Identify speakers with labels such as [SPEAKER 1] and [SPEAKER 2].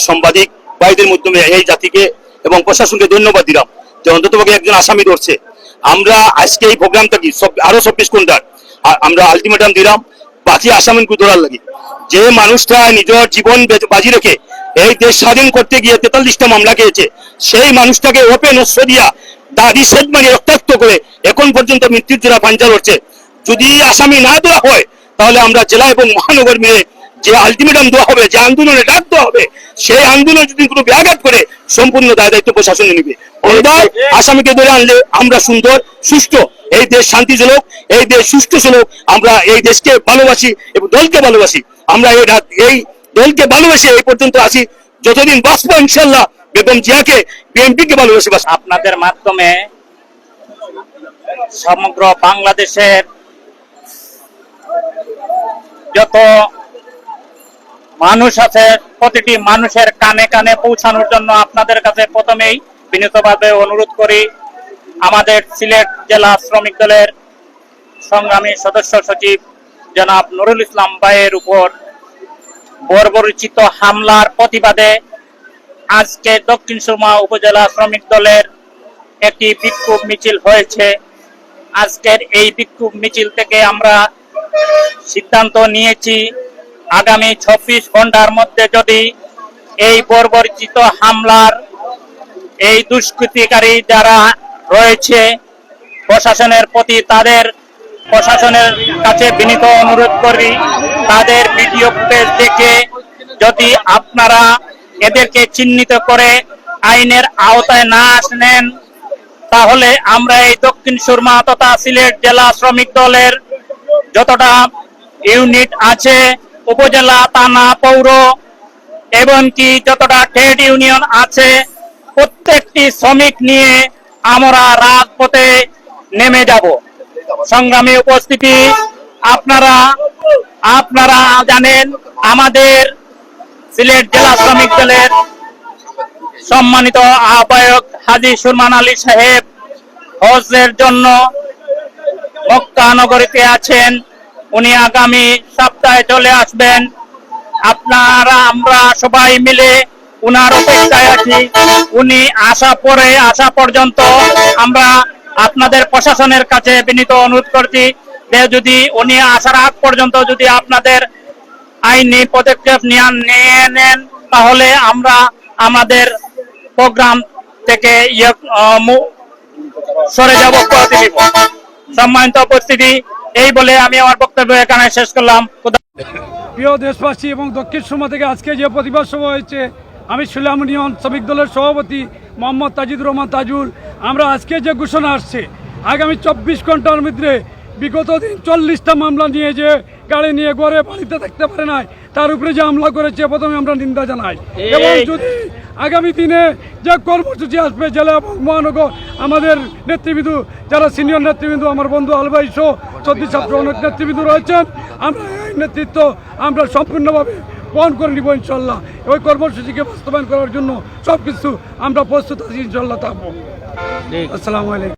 [SPEAKER 1] সাংবাদিক ভাইদের মাধ্যমে এই জাতিকে এবং প্রশাসনকে ধন্যবাদ দিলাম যে অন্ততপক্ষে একজন আসামি ধরছে। আমরা আজকে এই প্রোগ্রামটা কি আরো 24 ঘন্টার আমরা আলটিমেটাম দিলাম বাকি আসামিকে ধরার লাগে। যে মানুষটা নিজের জীবন বাজি রেখে এই দেশ স্বাধীন করতে গিয়ে 43টা মামলা খেয়েছে, সেই মানুষটাকে ওপেন অস্ত্র দিয়া দাড়ি সেট মারিয়ে রক্তাক্ত করে এখন পর্যন্ত মৃত্যুর জোড়া পাঞ্জা লড়ছে। যদি আসামি না ধরা হয় তাহলে আমরা জেলা এবং মহানগর মিলে যে আলটিমেটাম দেওয়া হবে, যে আন্দোলনে ডাক দেওয়া হবে, সেই আন্দোলন যদি কোনো ব্যাঘাত করে সম্পূর্ণ দায় দায়িত্ব প্রশাসনে নিবে। আসামিকে ধরে আনলে আমরা সুন্দর সুষ্ঠু এই দেশ শান্তি চলুক, এই দেশ সুষ্ঠু চলুক। আমরা এই দেশকে ভালোবাসি এবং দলকে ভালোবাসি। আমরা এই দলকে ভালোবাসি এই পর্যন্ত আসি, যতদিন বাঁচবো ইনশাল্লাহ বেগম জিয়াকে বিএনপিকে ভালোবাসি।
[SPEAKER 2] আপনাদের মাধ্যমে সমগ্র বাংলাদেশের যত মানুষ আছে প্রতিটি মানুষের কানে কানে পৌঁছানোর জন্য আপনাদের কাছে প্রথমেই বিনীতভাবে অনুরোধ করি, আমাদের সিলেট জেলা শ্রমিক দলের সংগ্রামী সদস্য সচিব জনাব নুরুল ইসলাম ভাইয়ের উপর বর্বরোচিত হামলার প্রতিবাদে আজকে দক্ষিণ সুরমা উপজেলা শ্রমিক দলের একটি বিক্ষোভ মিছিল হয়েছে। আজকের এই বিক্ষোভ মিছিল থেকে আমরা সিদ্ধান্ত নিয়েছি আগামী 24 ঘন্টার মধ্যে যদি এই বর্বরোচিত হামলার এই দুষ্কৃতিকারী যারা রয়েছে প্রশাসনের প্রতি প্রশাসনের কাছে বিনীত অনুরোধ করি, তাদের ভিডিও ফুটেজ দেখে যদি আপনারা এদেরকে চিহ্নিত করে আইনের আওতায় না আসেন তাহলে আমরা এই দক্ষিণ সুরমা তথা সিলেট জেলা শ্রমিক দলের যতটা ইউনিট আছে উপজেলা, থানা, পৌর এবং কি যতটা ট্রেড ইউনিয়ন আছে প্রত্যেকটি শ্রমিক নিয়ে আমরা রাজপথে নেমে যাব। সংগ্রামী উপস্থিতি, আপনারা জানেন আমাদের সিলেট জেলা শ্রমিক দলের সম্মানিত আহ্বায়ক হাজী সুরমান আলী সাহেব হজের জন্য মক্কা নগরীতে আছেন। উনি আগামী সপ্তাহে চলে আসবেন। আমরা সবাই মিলে উনার অপেক্ষায় আছি। উনি আসা পর্যন্ত আমরা আপনাদের প্রশাসনের কাছে বিনীত অনুরোধ করছি যে যদি উনি আসার আগ পর্যন্ত যদি আপনাদের আইনি পদক্ষেপ নিয়ে নেন তাহলে আমরা আমাদের প্রোগ্রাম থেকে সরে যাব। সম্মানিত উপস্থিতি, এই বলে আমি আমার বক্তব্য এখানে শেষ করলাম।
[SPEAKER 3] প্রিয় দেশবাসী এবং দক্ষিণ সুরমা থেকে আজকে যে প্রতিবাদ সভা হয়েছে, আমি সুলাম ইউনিয়ন শ্রমিক দলের সভাপতি মোহাম্মদ তাজিদুর রহমান তাজুল। আমরা আজকে যে ঘোষণা আসছে আগামী 24 ঘন্টার মধ্যে বিগত দিন 40টা মামলা নিয়ে যে গাড়ি নিয়ে ঘরে বাড়িতে থাকতে পারে নাই তার উপরে যে হামলা করেছে প্রথমে আমরা নিন্দা জানাই। এবং যদি আগামী দিনে যে কর্মসূচি আসবে জেলা এবং মহানগর আমাদের নেতৃবৃন্দ যারা সিনিয়র নেতৃবৃন্দ আমার বন্ধু আলভাই সহ চৌধুরী ছাত্র অনেক নেতৃবৃন্দ রয়েছেন, আমরা এই নেতৃত্ব আমরা সম্পূর্ণভাবে বহন করে নিব ইনশাল্লাহ। ওই কর্মসূচিকে বাস্তবায়ন করার জন্য সব কিছু আমরা প্রস্তুত আছি ইনশাল্লাহ থাকবো। আসসালামু আলাইকুম।